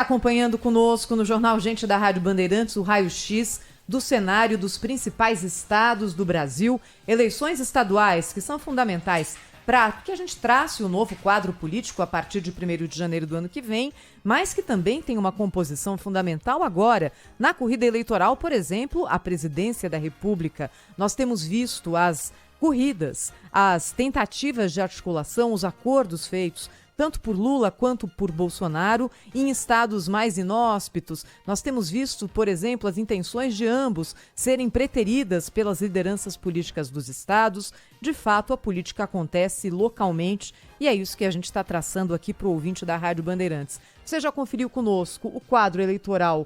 acompanhando conosco no Jornal Gente da Rádio Bandeirantes, o raio-x do cenário dos principais estados do Brasil, eleições estaduais que são fundamentais para que a gente trace o novo quadro político a partir de 1º de janeiro do ano que vem, mas que também tem uma composição fundamental agora na corrida eleitoral, por exemplo, a presidência da República. Nós temos visto as corridas, as tentativas de articulação, os acordos feitos tanto por Lula quanto por Bolsonaro, em estados mais inóspitos. Nós temos visto, por exemplo, as intenções de ambos serem preteridas pelas lideranças políticas dos estados. De fato, a política acontece localmente e é isso que a gente está traçando aqui para o ouvinte da Rádio Bandeirantes. Você já conferiu conosco o quadro eleitoral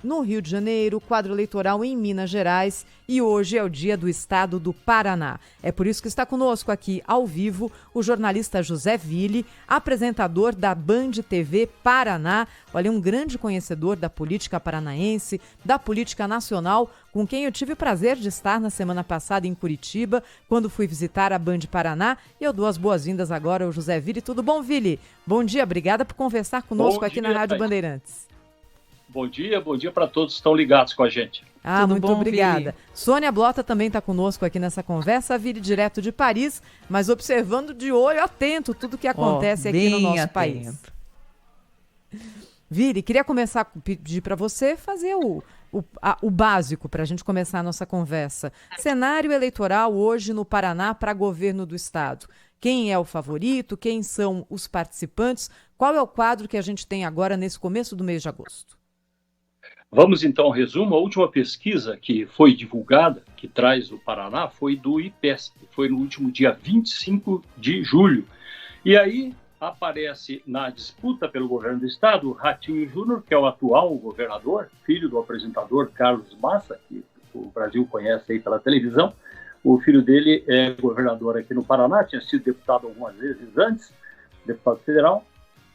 no Rio de Janeiro, quadro eleitoral em Minas Gerais e hoje é o dia do estado do Paraná. É por isso que está conosco aqui ao vivo o jornalista José Ville, apresentador da Band TV Paraná, olha, um grande conhecedor da política paranaense, da política nacional, com quem eu tive o prazer de estar na semana passada em Curitiba, quando fui visitar a Band Paraná, e eu dou as boas-vindas agora ao José Ville. Tudo bom, Ville? Bom dia, obrigada por conversar conosco aqui na Rádio Bandeirantes. Bom dia para todos que estão ligados com a gente. Tudo muito bom, obrigada. Vili? Sônia Blota também está conosco aqui nessa conversa, Vili direto de Paris, mas observando de olho atento tudo que acontece aqui no nosso país. Vili, queria começar a pedir para você fazer o básico para a gente começar a nossa conversa. Cenário eleitoral hoje no Paraná para governo do estado. Quem é o favorito? Quem são os participantes? Qual é o quadro que a gente tem agora nesse começo do mês de agosto? Vamos então ao resumo. A última pesquisa que foi divulgada, que traz o Paraná, foi do IPESP, foi no último dia 25 de julho. E aí aparece na disputa pelo governo do estado o Ratinho Júnior, que é o atual governador, filho do apresentador Carlos Massa, que o Brasil conhece aí pela televisão. O filho dele é governador aqui no Paraná, tinha sido deputado algumas vezes antes, deputado federal,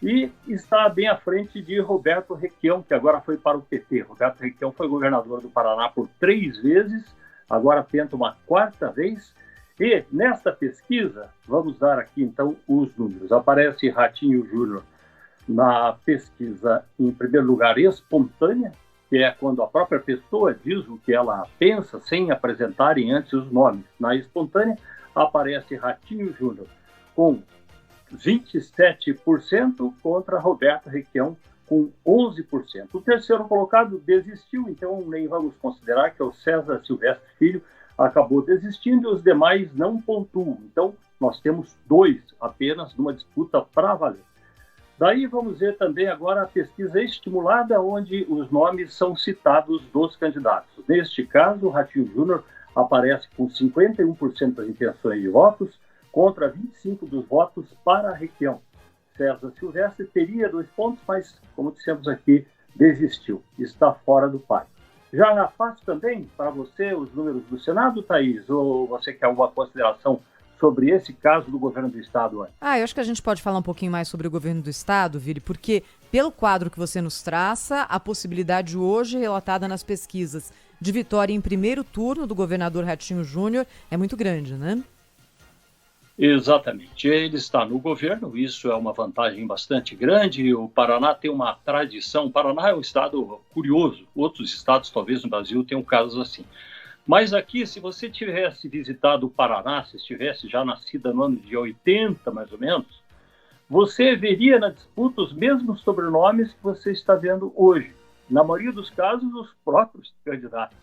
e está bem à frente de Roberto Requião, que agora foi para o PT. Roberto Requião foi governador do Paraná por 3 vezes, agora tenta uma 4ª vez. E nesta pesquisa, vamos dar aqui então os números. Aparece Ratinho Júnior na pesquisa, em primeiro lugar, espontânea, que é quando a própria pessoa diz o que ela pensa, sem apresentarem antes os nomes. Na espontânea, aparece Ratinho Júnior com 27% contra Roberto Requião com 11%. O terceiro colocado desistiu, então nem vamos considerar, que é o César Silvestre Filho, acabou desistindo e os demais não pontuam. Então, nós temos 2 apenas numa disputa para valer. Daí vamos ver também agora a pesquisa estimulada, onde os nomes são citados dos candidatos. Neste caso, o Ratinho Júnior aparece com 51% das intenções de votos, contra 25% dos votos para Requião. César Silvestre teria 2 pontos, mas, como dissemos aqui, desistiu. Está fora do páreo. Já faço também para você os números do Senado, Thaís, ou você quer alguma consideração sobre esse caso do governo do estado antes? Eu acho que a gente pode falar um pouquinho mais sobre o governo do estado, Vili, porque pelo quadro que você nos traça, a possibilidade hoje relatada nas pesquisas de vitória em primeiro turno do governador Ratinho Júnior é muito grande, né? Exatamente. Ele está no governo, isso é uma vantagem bastante grande. O Paraná tem uma tradição. O Paraná é um estado curioso. Outros estados, talvez no Brasil, tenham casos assim. Mas aqui, se você tivesse visitado o Paraná, se estivesse já nascida no ano de 80, mais ou menos, você veria na disputa os mesmos sobrenomes que você está vendo hoje. Na maioria dos casos, os próprios candidatos.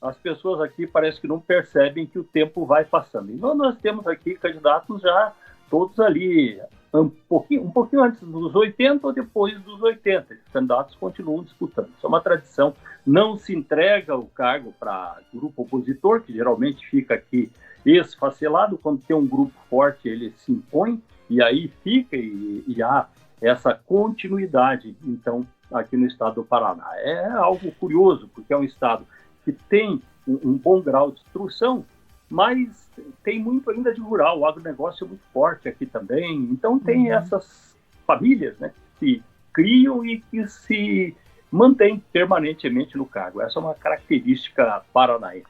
As pessoas aqui parece que não percebem que o tempo vai passando. Então, nós temos aqui candidatos já todos ali um pouquinho antes dos 80 ou depois dos 80. Esses candidatos continuam disputando. Isso é uma tradição. Não se entrega o cargo para grupo opositor, que geralmente fica aqui esfacelado. Quando tem um grupo forte, ele se impõe e aí fica e há essa continuidade, então, aqui no estado do Paraná. É algo curioso, porque é um estado que tem um bom grau de instrução, mas tem muito ainda de rural. O agronegócio é muito forte aqui também. Então tem essas famílias, né, que se criam e que se mantêm permanentemente no cargo. Essa é uma característica paranaense.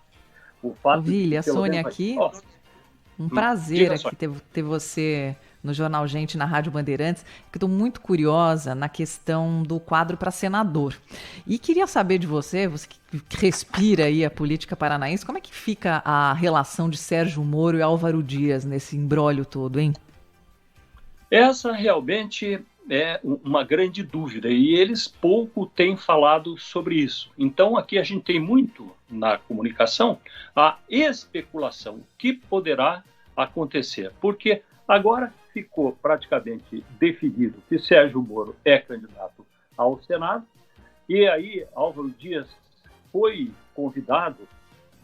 Vili, a Sônia aqui, um prazer aqui ter você no Jornal Gente, na Rádio Bandeirantes, que estou muito curiosa na questão do quadro para senador. E queria saber de você que respira aí a política paranaense, como é que fica a relação de Sérgio Moro e Álvaro Dias nesse imbróglio todo, hein? Essa realmente é uma grande dúvida e eles pouco têm falado sobre isso. Então, aqui a gente tem muito na comunicação a especulação, o que poderá acontecer, porque agora ficou praticamente definido que Sérgio Moro é candidato ao Senado e aí Álvaro Dias foi convidado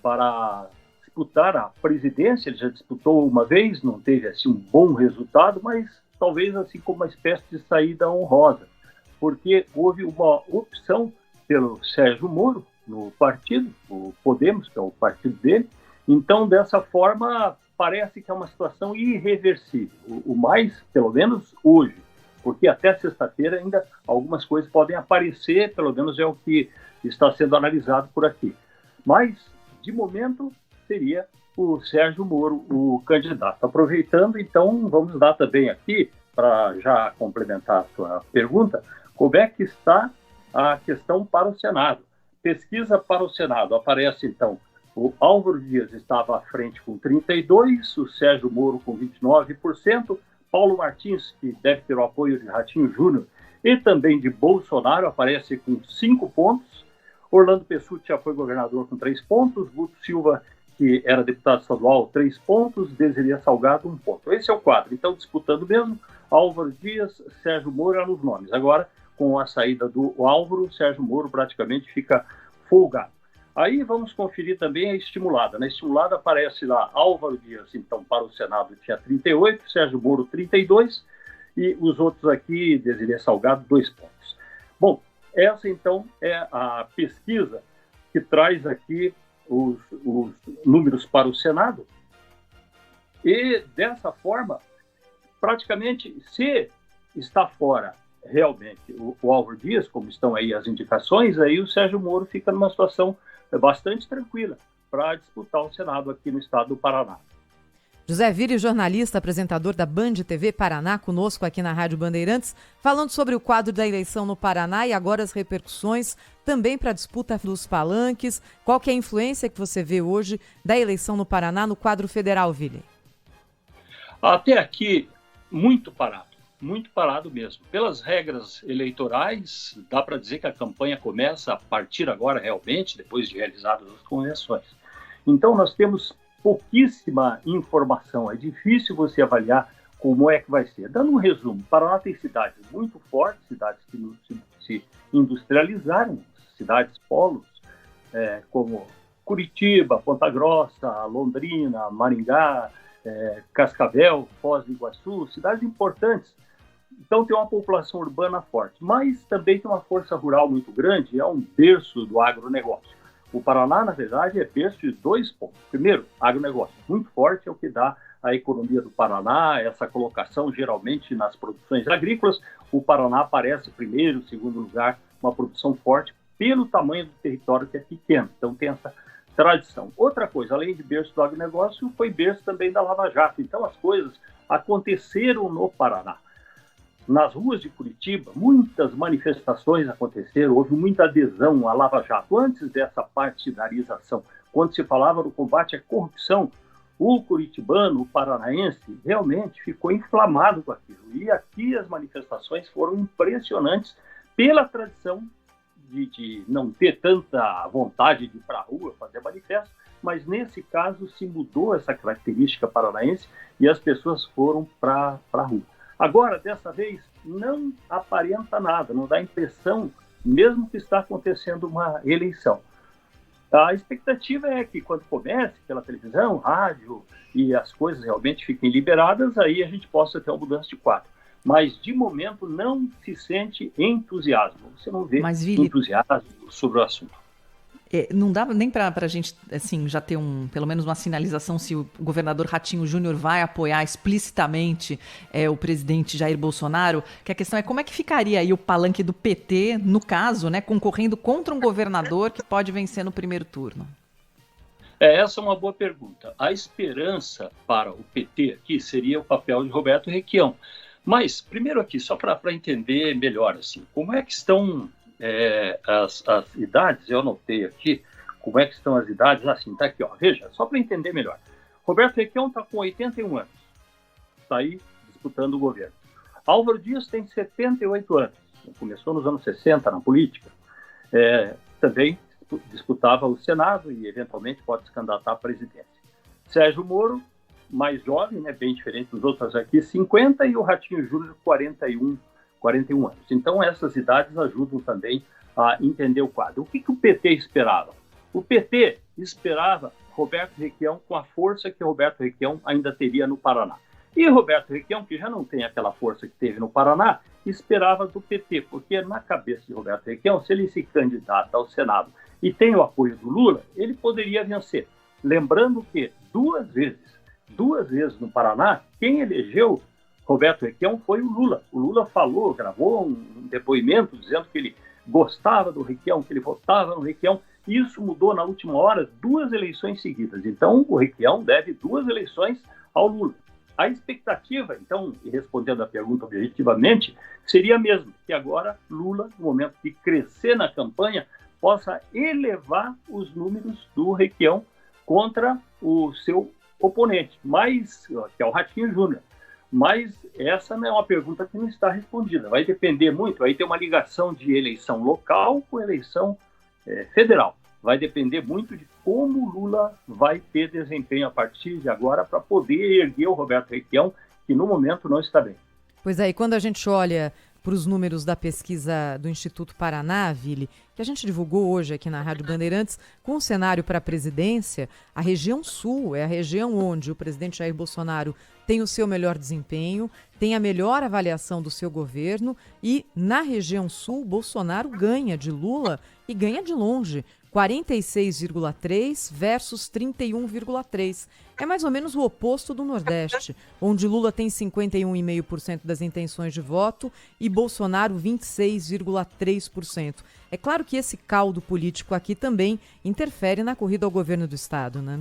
para disputar a presidência. Ele já disputou uma vez, não teve assim um bom resultado, mas talvez assim como uma espécie de saída honrosa, porque houve uma opção pelo Sérgio Moro no partido, o Podemos, que é o partido dele. Então, dessa forma, parece que é uma situação irreversível, o mais, pelo menos hoje, porque até sexta-feira ainda algumas coisas podem aparecer, pelo menos é o que está sendo analisado por aqui. Mas, de momento, seria o Sérgio Moro o candidato. Aproveitando, então, vamos dar também aqui, para já complementar a sua pergunta, como é que está a questão para o Senado. Pesquisa para o Senado, aparece então, o Álvaro Dias estava à frente com 32%, o Sérgio Moro com 29%, Paulo Martins, que deve ter o apoio de Ratinho Júnior, e também de Bolsonaro, aparece com 5 pontos, Orlando Pessutti já foi governador com 3 pontos, Guto Silva, que era deputado estadual, 3 pontos, Desirê Salgado, 1 ponto. Esse é o quadro. Então, disputando mesmo, Álvaro Dias, Sérgio Moro eram os nomes. Agora, com a saída do Álvaro, Sérgio Moro praticamente fica folgado. Aí vamos conferir também a estimulada. Na estimulada aparece lá Álvaro Dias, então, para o Senado tinha 38, Sérgio Moro 32, e os outros aqui, Desirê Salgado, 2 pontos. Bom, essa então é a pesquisa que traz aqui os números para o Senado, e dessa forma, praticamente, se está fora realmente o Álvaro Dias, como estão aí as indicações, aí o Sérgio Moro fica numa situação bastante tranquila para disputar o Senado aqui no estado do Paraná. José Vire, jornalista, apresentador da Band TV Paraná, conosco aqui na Rádio Bandeirantes, falando sobre o quadro da eleição no Paraná e agora as repercussões também para a disputa dos palanques. Qual que é a influência que você vê hoje da eleição no Paraná no quadro federal, Vire? Até aqui, muito parado mesmo. Pelas regras eleitorais, dá para dizer que a campanha começa a partir agora realmente, depois de realizadas as convenções. Então nós temos pouquíssima informação, é difícil você avaliar como é que vai ser. Dando um resumo, Paraná tem cidades muito fortes, cidades que se industrializaram, cidades polos, como Curitiba, Ponta Grossa, Londrina, Maringá, Cascavel, Foz do Iguaçu, cidades importantes. Então tem uma população urbana forte, mas também tem uma força rural muito grande, é um berço do agronegócio. O Paraná, na verdade, é berço de 2 pontos. Primeiro, agronegócio muito forte é o que dá a economia do Paraná, essa colocação geralmente nas produções agrícolas. O Paraná aparece primeiro, segundo lugar, uma produção forte pelo tamanho do território que é pequeno. Então tem essa tradição. Outra coisa, além de berço do agronegócio, foi berço também da Lava Jato. Então as coisas aconteceram no Paraná. Nas ruas de Curitiba, muitas manifestações aconteceram, houve muita adesão à Lava Jato. Antes dessa partidarização, quando se falava do combate à corrupção, o curitibano, o paranaense, realmente ficou inflamado com aquilo. E aqui as manifestações foram impressionantes pela tradição de não ter tanta vontade de ir para a rua fazer manifesto, mas nesse caso se mudou essa característica paranaense e as pessoas foram para a rua. Agora, dessa vez, não aparenta nada, não dá impressão, mesmo que está acontecendo uma eleição. A expectativa é que quando comece pela televisão, rádio e as coisas realmente fiquem liberadas, aí a gente possa ter uma mudança de quadro. Mas, de momento, não se sente entusiasmo. Você não vê entusiasmo sobre o assunto. Não dá nem para a gente assim, já ter pelo menos uma sinalização se o governador Ratinho Júnior vai apoiar explicitamente o presidente Jair Bolsonaro, que a questão é como é que ficaria aí o palanque do PT, no caso, né, concorrendo contra um governador que pode vencer no primeiro turno. Essa é uma boa pergunta. A esperança para o PT aqui seria o papel de Roberto Requião. Mas, primeiro aqui, só para entender melhor, assim, como é que estão as idades, eu anotei aqui, como é que estão as idades, assim, tá aqui, ó, veja, só para entender melhor. Roberto Requião está com 81 anos, está aí disputando o governo. Álvaro Dias tem 78 anos, começou nos anos 60 na política, também disputava o Senado e eventualmente pode se candidatar à presidência. Sérgio Moro, mais jovem, né, bem diferente dos outros aqui, 50, e o Ratinho Júnior, 41 anos. Então essas idades ajudam também a entender o quadro. O que o PT esperava? O PT esperava Roberto Requião com a força que Roberto Requião ainda teria no Paraná. E Roberto Requião, que já não tem aquela força que teve no Paraná, esperava do PT, porque na cabeça de Roberto Requião, se ele se candidata ao Senado e tem o apoio do Lula, ele poderia vencer. Lembrando que duas vezes no Paraná, quem elegeu Roberto Requião foi o Lula. O Lula falou, gravou um depoimento dizendo que ele gostava do Requião, que ele votava no Requião. Isso mudou na última hora, 2 eleições seguidas. Então, o Requião deve 2 eleições ao Lula. A expectativa, então, e respondendo a pergunta objetivamente, seria a mesma, que agora Lula, no momento de crescer na campanha, possa elevar os números do Requião contra o seu oponente, que é o Ratinho Júnior. Mas essa não é uma pergunta que não está respondida. Vai depender muito, vai ter uma ligação de eleição local com eleição federal. Vai depender muito de como Lula vai ter desempenho a partir de agora para poder erguer o Roberto Requião, que no momento não está bem. Pois é, e quando a gente olha para os números da pesquisa do Instituto Paraná, Vili, que a gente divulgou hoje aqui na Rádio Bandeirantes, com o cenário para a presidência, a região sul é a região onde o presidente Jair Bolsonaro tem o seu melhor desempenho, tem a melhor avaliação do seu governo e, na região sul, Bolsonaro ganha de Lula e ganha de longe, 46,3 versus 31,3. É mais ou menos o oposto do Nordeste, onde Lula tem 51,5% das intenções de voto e Bolsonaro 26,3%. É claro que esse caldo político aqui também interfere na corrida ao governo do Estado, né?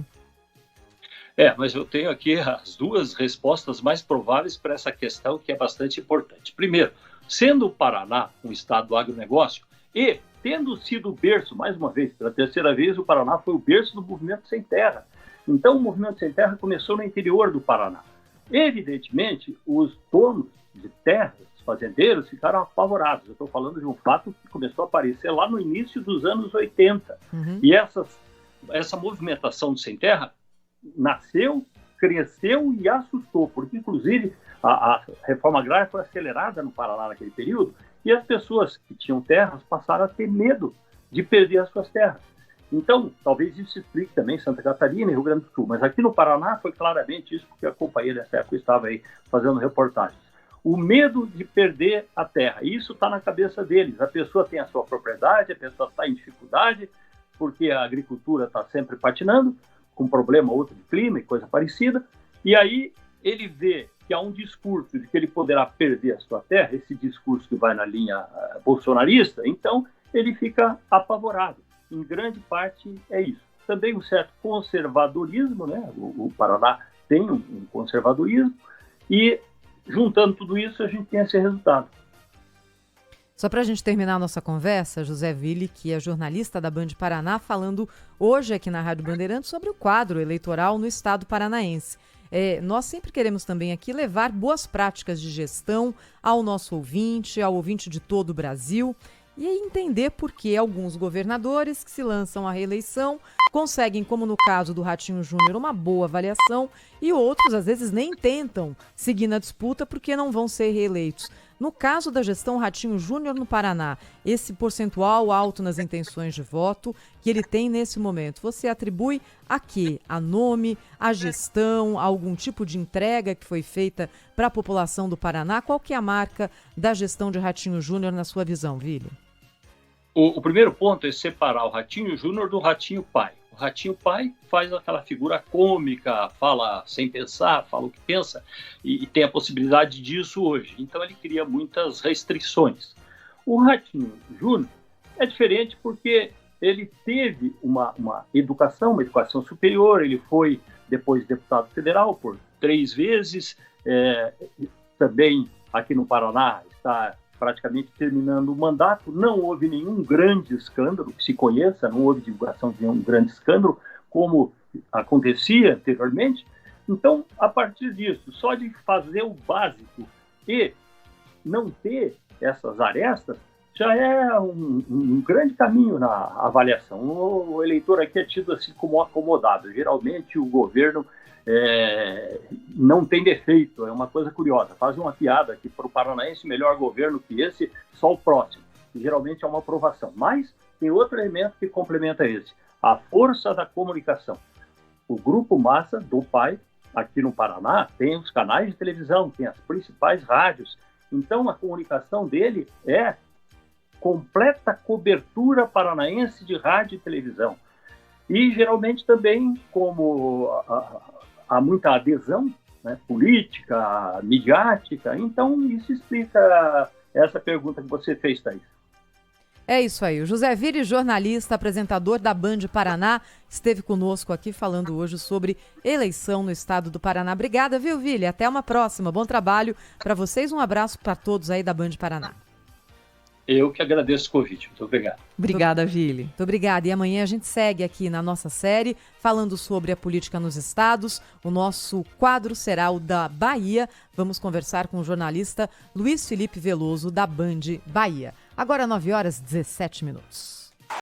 Mas eu tenho aqui as 2 respostas mais prováveis para essa questão, que é bastante importante. Primeiro, sendo o Paraná um estado do agronegócio e tendo sido o berço, mais uma vez, pela terceira vez, o Paraná foi o berço do Movimento Sem Terra. Então, o Movimento Sem Terra começou no interior do Paraná. Evidentemente, os donos de terras, os fazendeiros, ficaram apavorados. Eu estou falando de um fato que começou a aparecer lá no início dos anos 80. Uhum. E essa movimentação do Sem Terra nasceu, cresceu e assustou, porque, inclusive, a reforma agrária foi acelerada no Paraná naquele período, e as pessoas que tinham terras passaram a ter medo de perder as suas terras. Então, talvez isso explique também Santa Catarina e Rio Grande do Sul, mas aqui no Paraná foi claramente isso, porque a companhia dessa época estava aí fazendo reportagens. O medo de perder a terra, isso está na cabeça deles. A pessoa tem a sua propriedade, a pessoa está em dificuldade, porque a agricultura está sempre patinando, com um problema ou outro de clima e coisa parecida, e aí ele vê que há um discurso de que ele poderá perder a sua terra, esse discurso que vai na linha bolsonarista, então ele fica apavorado. Em grande parte é isso. Também um certo conservadorismo, né? O Paraná tem um conservadorismo, e juntando tudo isso a gente tem esse resultado. Só para a gente terminar a nossa conversa, José Ville, que é jornalista da Band Paraná, falando hoje aqui na Rádio Bandeirantes sobre o quadro eleitoral no estado paranaense. Nós sempre queremos também aqui levar boas práticas de gestão ao nosso ouvinte, ao ouvinte de todo o Brasil, e entender por que alguns governadores que se lançam à reeleição conseguem, como no caso do Ratinho Júnior, uma boa avaliação, e outros, às vezes, nem tentam seguir na disputa porque não vão ser reeleitos. No caso da gestão Ratinho Júnior no Paraná, esse percentual alto nas intenções de voto que ele tem nesse momento, você atribui a quê? A nome, a gestão, a algum tipo de entrega que foi feita para a população do Paraná? Qual que é a marca da gestão de Ratinho Júnior na sua visão, Ville? O primeiro ponto é separar o Ratinho Júnior do Ratinho Pai. O Ratinho Pai faz aquela figura cômica, fala sem pensar, fala o que pensa, e tem a possibilidade disso hoje. Então ele cria muitas restrições. O Ratinho Júnior é diferente porque ele teve uma educação superior, ele foi depois deputado federal por 3 vezes, também aqui no Paraná está praticamente terminando o mandato, não houve nenhum grande escândalo que se conheça, não houve divulgação de nenhum grande escândalo, como acontecia anteriormente. Então, a partir disso, só de fazer o básico e não ter essas arestas, já é um grande caminho na avaliação. O eleitor aqui é tido assim como acomodado. Geralmente o governo não tem defeito, é uma coisa curiosa. Faz uma piada que para o paranaense melhor governo que esse, só o próximo. E, geralmente é uma aprovação. Mas tem outro elemento que complementa esse, a força da comunicação. O Grupo Massa do PAI, aqui no Paraná, tem os canais de televisão, tem as principais rádios. Então a comunicação dele é completa cobertura paranaense de rádio e televisão. E geralmente também, como há muita adesão, né, política, midiática, então isso explica essa pergunta que você fez, Thaís. É isso aí. O José Vire, jornalista, apresentador da Band Paraná, esteve conosco aqui falando hoje sobre eleição no estado do Paraná. Obrigada, viu, Vili? Até uma próxima. Bom trabalho para vocês. Um abraço para todos aí da Band Paraná. Eu que agradeço o convite. Muito obrigado. Obrigada, Vili. Muito obrigada. E amanhã a gente segue aqui na nossa série falando sobre a política nos estados. O nosso quadro será o da Bahia. Vamos conversar com o jornalista Luiz Felipe Veloso, da Band Bahia. Agora 9h17.